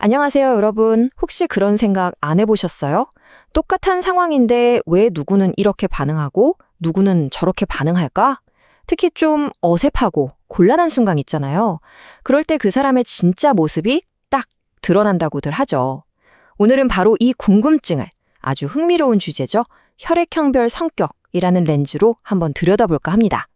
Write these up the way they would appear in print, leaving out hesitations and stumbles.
안녕하세요, 여러분. 혹시 그런 생각 안 해보셨어요? 똑같은 상황인데 왜 누구는 이렇게 반응하고 누구는 저렇게 반응할까? 특히 좀 어색하고 곤란한 순간 있잖아요. 그럴 때 그 사람의 진짜 모습이 딱 드러난다고들 하죠. 오늘은 바로 이 궁금증을 아주 흥미로운 주제죠. 혈액형별 성격이라는 렌즈로 한번 들여다볼까 합니다.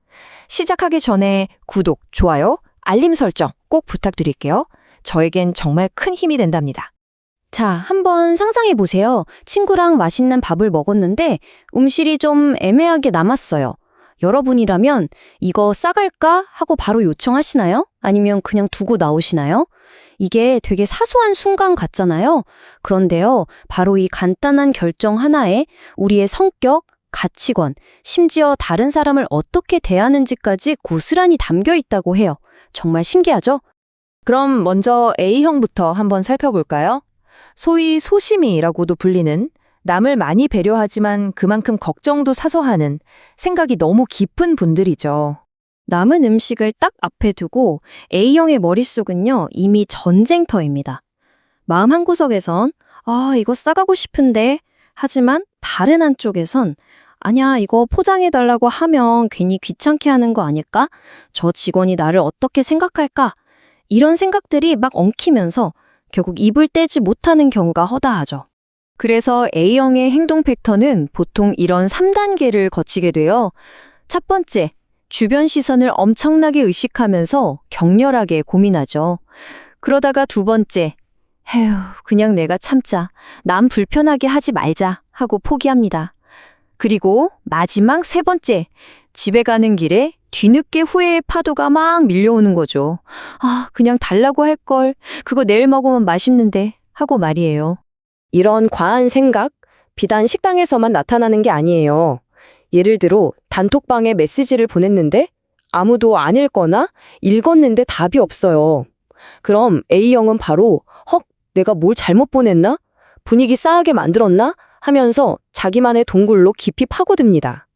시작하기 전에 구독, 좋아요, 알림 설정 꼭 부탁드릴게요. 저에겐 정말 큰 힘이 된답니다. 자, 한번 상상해 보세요. 친구랑 맛있는 밥을 먹었는데 음식이 좀 애매하게 남았어요. 여러분이라면 이거 싸갈까 하고 바로 요청하시나요? 아니면 그냥 두고 나오시나요? 이게 되게 사소한 순간 같잖아요. 그런데요, 바로 이 간단한 결정 하나에 우리의 성격, 가치관, 심지어 다른 사람을 어떻게 대하는지까지 고스란히 담겨 있다고 해요. 정말 신기하죠? 그럼 먼저 A형부터 한번 살펴볼까요? 소위 소심이라고도 불리는 남을 많이 배려하지만 그만큼 걱정도 사서 하는 생각이 너무 깊은 분들이죠. 남은 음식을 딱 앞에 두고 A형의 머릿속은요, 이미 전쟁터입니다. 마음 한구석에선 이거 싸가고 싶은데 하지만 다른 한쪽에선 아니야, 이거 포장해달라고 하면 괜히 귀찮게 하는 거 아닐까? 저 직원이 나를 어떻게 생각할까? 이런 생각들이 막 엉키면서 결국 입을 떼지 못하는 경우가 허다하죠. 그래서 A형의 행동 패턴은 보통 이런 3단계를 거치게 돼요. 첫 번째, 주변 시선을 엄청나게 의식하면서 격렬하게 고민하죠. 그러다가 두 번째, 그냥 내가 참자. 남 불편하게 하지 말자 하고 포기합니다. 그리고 마지막 세 번째, 집에 가는 길에 뒤늦게 후회의 파도가 막 밀려오는 거죠. 그냥 달라고 할 걸. 그거 내일 먹으면 맛있는데 하고 말이에요. 이런 과한 생각, 비단 식당에서만 나타나는 게 아니에요. 예를 들어 단톡방에 메시지를 보냈는데 아무도 안 읽거나 읽었는데 답이 없어요. 그럼 A형은 바로 내가 뭘 잘못 보냈나? 분위기 싸하게 만들었나? 하면서 자기만의 동굴로 깊이 파고듭니다.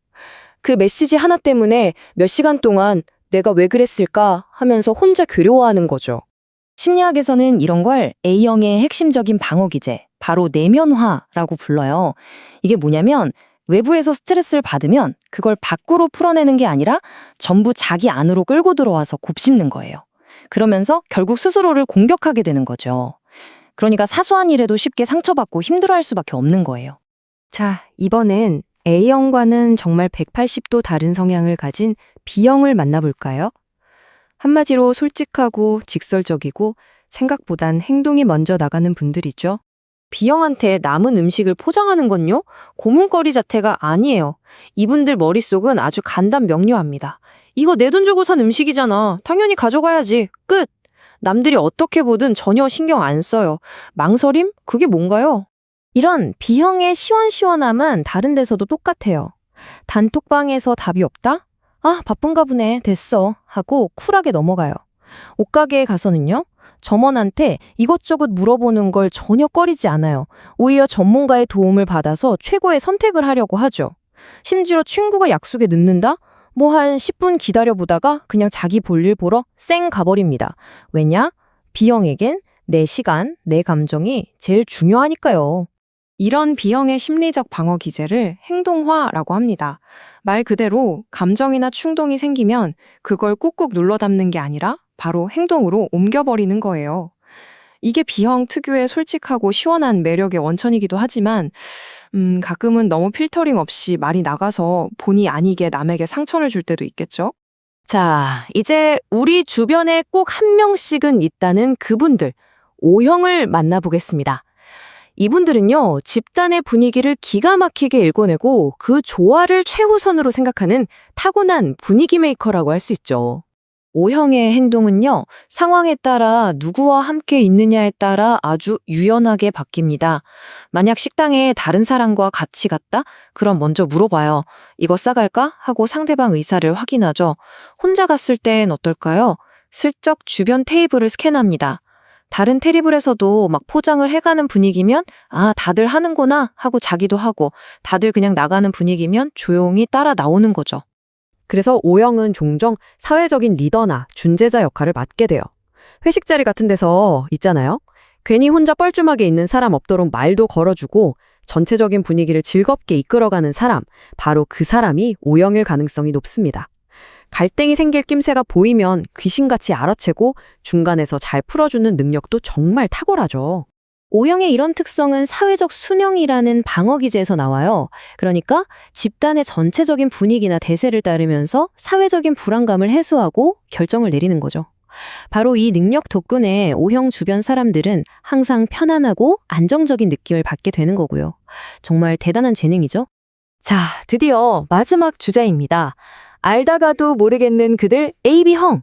그 메시지 하나 때문에 몇 시간 동안 내가 왜 그랬을까 하면서 혼자 괴로워하는 거죠. 심리학에서는 이런 걸 A형의 핵심적인 방어 기제, 바로 내면화라고 불러요. 이게 뭐냐면 외부에서 스트레스를 받으면 그걸 밖으로 풀어내는 게 아니라 전부 자기 안으로 끌고 들어와서 곱씹는 거예요. 그러면서 결국 스스로를 공격하게 되는 거죠. 그러니까 사소한 일에도 쉽게 상처받고 힘들어할 수밖에 없는 거예요. 자, 이번엔 A형과는 정말 180도 다른 성향을 가진 B형을 만나볼까요? 한마디로 솔직하고 직설적이고 생각보단 행동이 먼저 나가는 분들이죠. B형한테 남은 음식을 포장하는 건요, 고문거리 자태가 아니에요. 이분들 머릿속은 아주 간단 명료합니다. 이거 내 돈 주고 산 음식이잖아. 당연히 가져가야지. 끝! 남들이 어떻게 보든 전혀 신경 안 써요. 망설임? 그게 뭔가요? 이런 B형의 시원시원함은 다른 데서도 똑같아요. 단톡방에서 답이 없다? 바쁜가 보네. 됐어. 하고 쿨하게 넘어가요. 옷가게에 가서는요, 점원한테 이것저것 물어보는 걸 전혀 꺼리지 않아요. 오히려 전문가의 도움을 받아서 최고의 선택을 하려고 하죠. 심지어 친구가 약속에 늦는다? 한 10분 기다려보다가 그냥 자기 볼일 보러 쌩 가버립니다. 왜냐? B형에겐 내 시간, 내 감정이 제일 중요하니까요. 이런 B형의 심리적 방어 기제를 행동화라고 합니다. 말 그대로 감정이나 충동이 생기면 그걸 꾹꾹 눌러 담는 게 아니라 바로 행동으로 옮겨버리는 거예요. 이게 B형 특유의 솔직하고 시원한 매력의 원천이기도 하지만 가끔은 너무 필터링 없이 말이 나가서 본의 아니게 남에게 상처를 줄 때도 있겠죠? 자, 이제 우리 주변에 꼭 한 명씩은 있다는 그분들, O형을 만나보겠습니다. 이분들은요, 집단의 분위기를 기가 막히게 읽어내고 그 조화를 최우선으로 생각하는 타고난 분위기 메이커라고 할 수 있죠. O형의 행동은요, 상황에 따라 누구와 함께 있느냐에 따라 아주 유연하게 바뀝니다. 만약 식당에 다른 사람과 같이 갔다? 그럼 먼저 물어봐요. 이거 싸갈까? 하고 상대방 의사를 확인하죠. 혼자 갔을 땐 어떨까요? 슬쩍 주변 테이블을 스캔합니다. 다른 테이블에서도 막 포장을 해가는 분위기면 다들 하는구나 하고 자기도 하고, 다들 그냥 나가는 분위기면 조용히 따라 나오는 거죠. 그래서 O형은 종종 사회적인 리더나 중재자 역할을 맡게 돼요. 회식 자리 같은 데서 있잖아요. 괜히 혼자 뻘쭘하게 있는 사람 없도록 말도 걸어주고 전체적인 분위기를 즐겁게 이끌어가는 사람, 바로 그 사람이 O형일 가능성이 높습니다. 갈등이 생길 낌새가 보이면 귀신같이 알아채고 중간에서 잘 풀어주는 능력도 정말 탁월하죠. O형의 이런 특성은 사회적 순영이라는 방어 기제에서 나와요. 그러니까 집단의 전체적인 분위기나 대세를 따르면서 사회적인 불안감을 해소하고 결정을 내리는 거죠. 바로 이 능력 덕분에 O형 주변 사람들은 항상 편안하고 안정적인 느낌을 받게 되는 거고요. 정말 대단한 재능이죠. 자, 드디어 마지막 주자입니다. 알다가도 모르겠는 그들 AB형.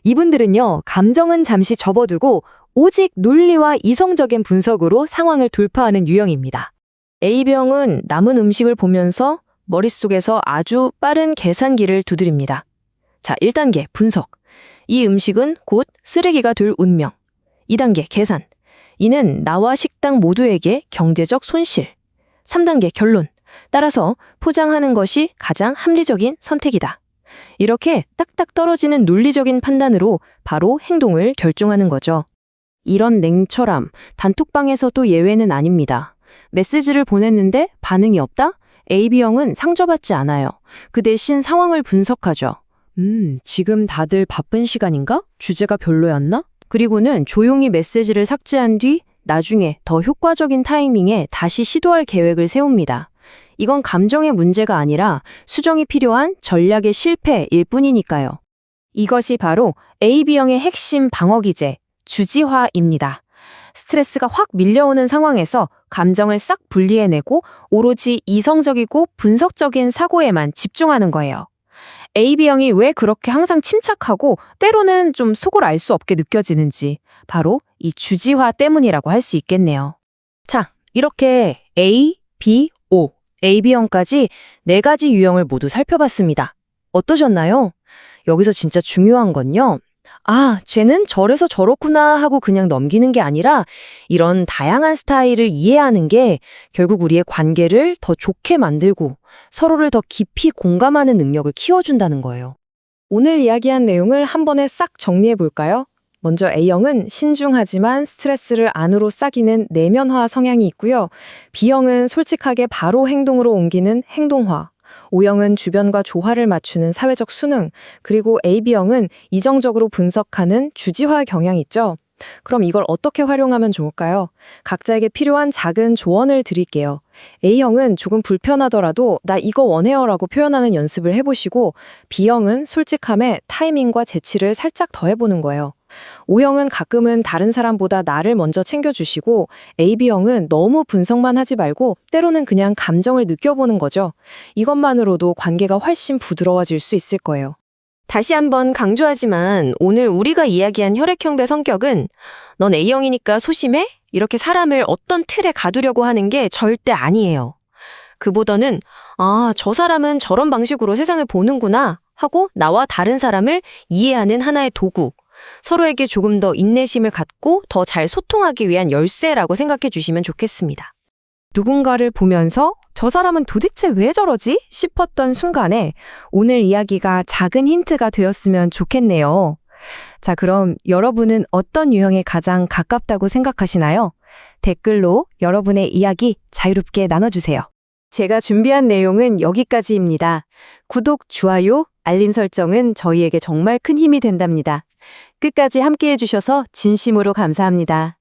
이분들은요, 감정은 잠시 접어두고 오직 논리와 이성적인 분석으로 상황을 돌파하는 유형입니다. AB형은 남은 음식을 보면서 머릿속에서 아주 빠른 계산기를 두드립니다. 자, 1단계 분석. 이 음식은 곧 쓰레기가 될 운명. 2단계 계산. 이는 나와 식당 모두에게 경제적 손실. 3단계 결론. 따라서 포장하는 것이 가장 합리적인 선택이다. 이렇게 딱딱 떨어지는 논리적인 판단으로 바로 행동을 결정하는 거죠. 이런 냉철함, 단톡방에서도 예외는 아닙니다. 메시지를 보냈는데 반응이 없다? AB형은 상처받지 않아요. 그 대신 상황을 분석하죠. 지금 다들 바쁜 시간인가? 주제가 별로였나? 그리고는 조용히 메시지를 삭제한 뒤 나중에 더 효과적인 타이밍에 다시 시도할 계획을 세웁니다. 이건 감정의 문제가 아니라 수정이 필요한 전략의 실패일 뿐이니까요. 이것이 바로 AB형의 핵심 방어 기제, 주지화입니다. 스트레스가 확 밀려오는 상황에서 감정을 싹 분리해내고 오로지 이성적이고 분석적인 사고에만 집중하는 거예요. AB형이 왜 그렇게 항상 침착하고 때로는 좀 속을 알 수 없게 느껴지는지 바로 이 주지화 때문이라고 할 수 있겠네요. 자, 이렇게 A, B, O, AB형까지 4가지 유형을 모두 살펴봤습니다. 어떠셨나요? 여기서 진짜 중요한 건요. 아, 쟤는 저래서 저렇구나 하고 그냥 넘기는 게 아니라 이런 다양한 스타일을 이해하는 게 결국 우리의 관계를 더 좋게 만들고 서로를 더 깊이 공감하는 능력을 키워준다는 거예요. 오늘 이야기한 내용을 한 번에 싹 정리해 볼까요? 먼저 A형은 신중하지만 스트레스를 안으로 싹이는 내면화 성향이 있고요. B형은 솔직하게 바로 행동으로 옮기는 행동화. O형은 주변과 조화를 맞추는 사회적 수능, 그리고 AB형은 이정적으로 분석하는 주지화 경향이 있죠. 그럼 이걸 어떻게 활용하면 좋을까요? 각자에게 필요한 작은 조언을 드릴게요. A형은 조금 불편하더라도 나 이거 원해요라고 표현하는 연습을 해보시고 B형은 솔직함에 타이밍과 재치를 살짝 더해보는 거예요. O형은 가끔은 다른 사람보다 나를 먼저 챙겨주시고 AB형은 너무 분석만 하지 말고 때로는 그냥 감정을 느껴보는 거죠. 이것만으로도 관계가 훨씬 부드러워질 수 있을 거예요. 다시 한번 강조하지만 오늘 우리가 이야기한 혈액형배 성격은 넌 A형이니까 소심해? 이렇게 사람을 어떤 틀에 가두려고 하는 게 절대 아니에요. 그보다는 아, 저 사람은 저런 방식으로 세상을 보는구나 하고 나와 다른 사람을 이해하는 하나의 도구, 서로에게 조금 더 인내심을 갖고 더 잘 소통하기 위한 열쇠라고 생각해 주시면 좋겠습니다. 누군가를 보면서 저 사람은 도대체 왜 저러지? 싶었던 순간에 오늘 이야기가 작은 힌트가 되었으면 좋겠네요. 자, 그럼 여러분은 어떤 유형에 가장 가깝다고 생각하시나요? 댓글로 여러분의 이야기 자유롭게 나눠주세요. 제가 준비한 내용은 여기까지입니다. 구독, 좋아요, 알림 설정은 저희에게 정말 큰 힘이 된답니다. 끝까지 함께해 주셔서 진심으로 감사합니다.